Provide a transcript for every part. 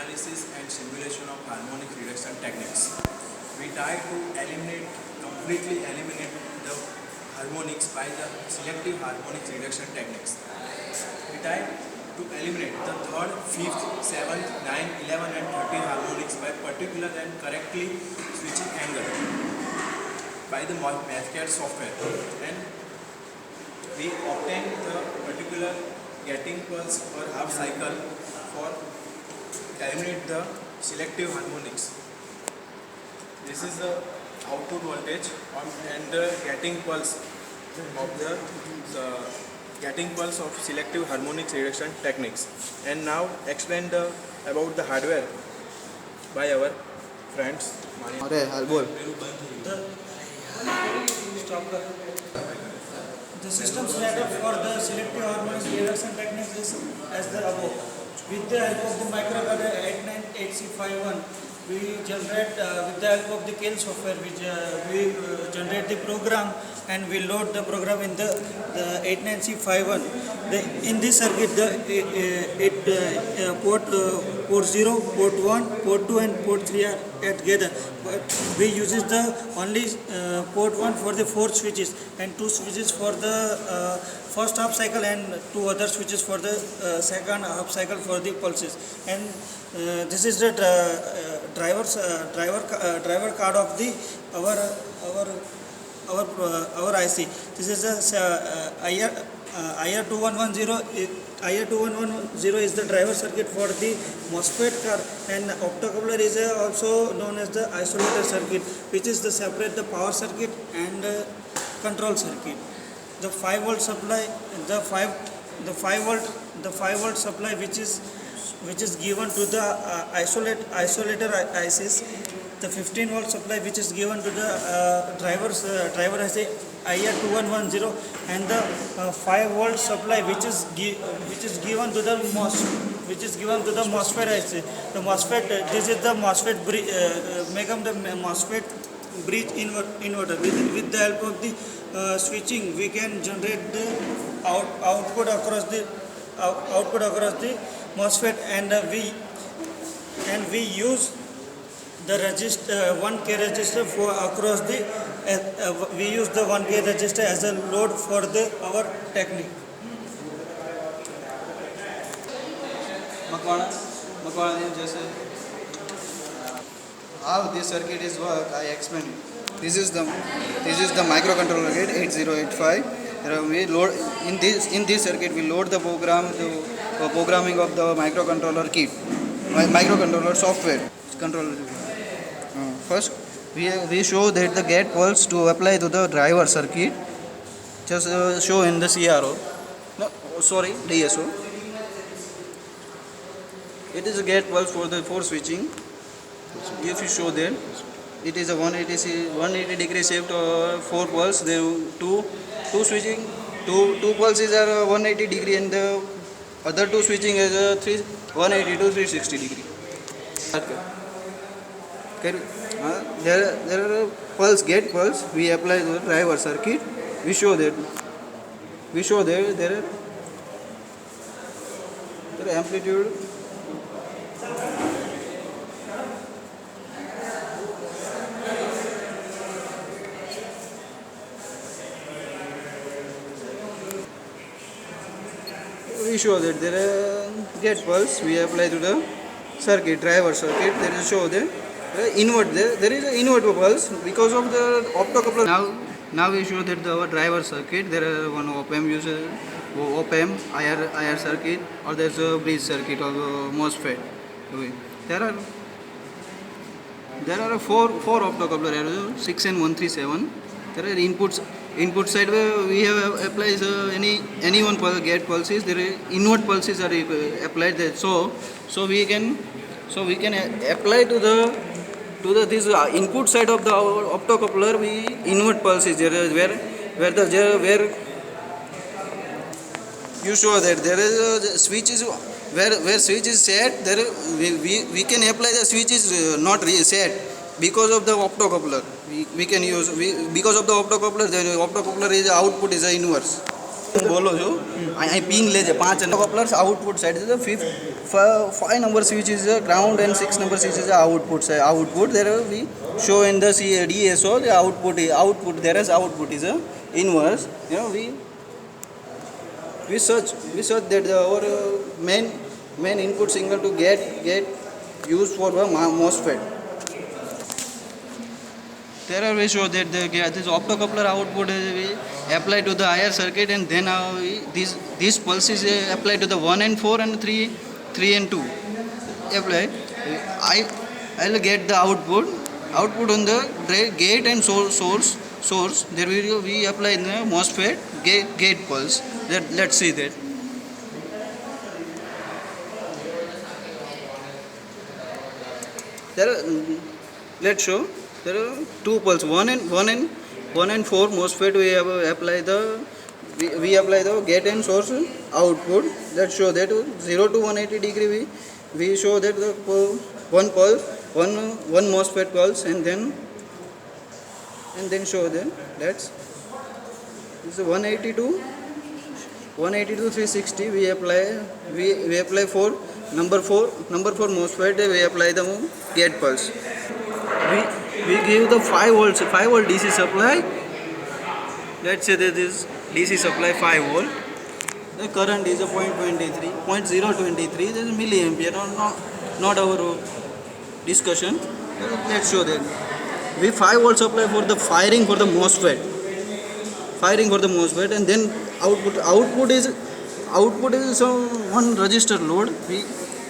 analysis and simulation of harmonic reduction techniques. We try to completely eliminate the harmonics by the selective harmonic reduction techniques. We try to eliminate the third, fifth, seventh, ninth, 11 and 13 harmonics by particular and correctly switching angle by the Mascade software, and we obtain the particular gating pulse or half cycle for eliminate the selective harmonics. This is the output voltage and the gating pulse of the gating pulse of selective harmonics reduction techniques. And now explain about the hardware by our friends. The system setup for the selective harmonic reduction techniques is as the above. With the help of the microcontroller 898C51, we generate with the help of the Keil software, we generate the program and we load the program in the 89C51. In this circuit, port 0, port 1, port 2 and port 3 are together. But we uses the only port 1 for the 4 switches and 2 switches for the first half cycle and 2 other switches for the second half cycle for the pulses. And this is the driver card of the our IC. This is the IR2110. IR2110 is the driver circuit for the MOSFET card, and optocoupler is also known as the isolator circuit, which is the separate the power circuit and control circuit. The 5 volt supply, the 5 volt supply which is given to the isolator ICs. The 15 volt supply which is given to the driver IC IR2110, and the 5 volt supply which is given to the MOSFET IC. The MOSFET, this is the MOSFET the MOSFET bridge inverter. With the help of the switching, we can generate the output across the MOSFET, and we use the register 1K register for across the we use the 1K register as a load for our technique. How this circuit is work, I explain it. This is the microcontroller gate 8085. We load in this circuit we load the programming of the microcontroller kit, microcontroller software controller. First, we show that the gate pulse to apply to the driver circuit. Just show in the CRO. No, sorry, DSO. It is a gate pulse for switching. If you show there, it is a 180 degree shift 4 pulse. Then two switching, two pulses are 180 degree, and the other 2 switching is 180 to 360 degree. There are gate pulse we apply to the driver circuit. We show there are amplitude. We show that there are gate pulse we apply to the circuit, driver circuit. There is show there. There is an invert pulse because of the optocoupler. Now we show that our driver circuit, there are one op-amp user, op-amp, IR circuit, or there's a bridge circuit or MOSFET. There are four optocoupler, 6 and 137. There are input side where we have applied any one gate pulses. There are invert pulses are applied there. So we can apply to this input side of the optocoupler. We invert pulses where you show that there is a switch is where switch is set. There we can apply the switch is not set because of the optocoupler. We can use because of the optocoupler. The optocoupler is output is a inverse. બોલો છું અહીં પિંગ લે છે 5 couplers output side છે 5 number switch is the ground and 6 number switch is the output side. Output there we show in the DSO the output there is output is a inverse. You know we search that our main input signal to get used for the MOSFET. There we show that this optocoupler output is we apply to the higher circuit, and then this pulse is applied to the 1 and 4 and 3 and 2 apply. I'll get the output on the gate and source. There we apply in the MOSFET gate pulse. Let's see that. Let's show there are two pulse, 1 and 4 MOSFET. We apply the gate and source output. Let's show that 0 to 180 degree we show that the one pulse, one MOSFET pulse, and then show that this is 180 to 360 we apply for number 4 MOSFET. We apply the gate pulse. We give the 5 volt DC supply. Let's say that this DC supply 5 volt. The current is a 0.023. This is milliampere. Not our discussion. Let's show that we 5 volt supply for the firing for the MOSFET. And then output is some one resistor load.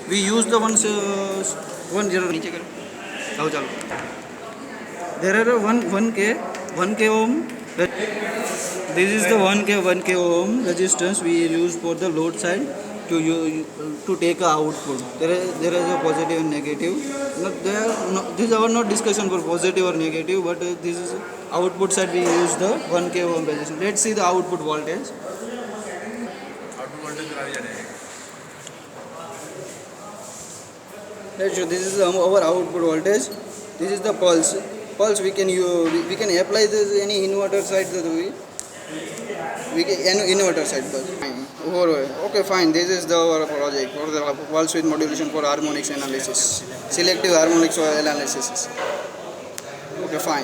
We use the one there are 1k ohm. This is the 1k ohm resistance we use for the load side to take a output. There is a positive and negative. This is our not discussion for positive or negative, but this is output side we use the 1k ohm resistance. Let's see the output voltage. Let's show this is our output voltage. This is the pulse we can apply this any inverter side we can inverter side pulse. Okay, fine. This is our project for the pulse width modulation for harmonics analysis, selective harmonics analysis. Okay, fine.